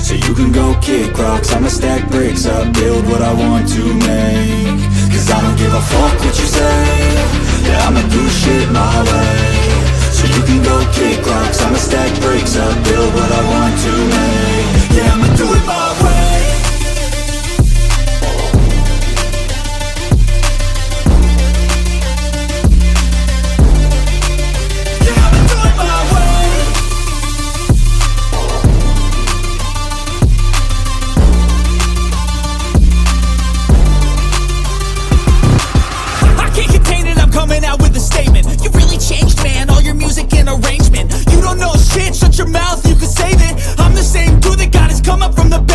So you can go kick rocks, I'ma stack bricks up, build what I want to make. Cause I don't give a fuck what you say, yeah, I'ma do shit my way. So you can go kick rocks, I'ma stack bricks up, build what I want to make. Yeah, I'ma do it my way. Coming out with a statement. You really changed, man, all your music and arrangement. You don't know shit, shut your mouth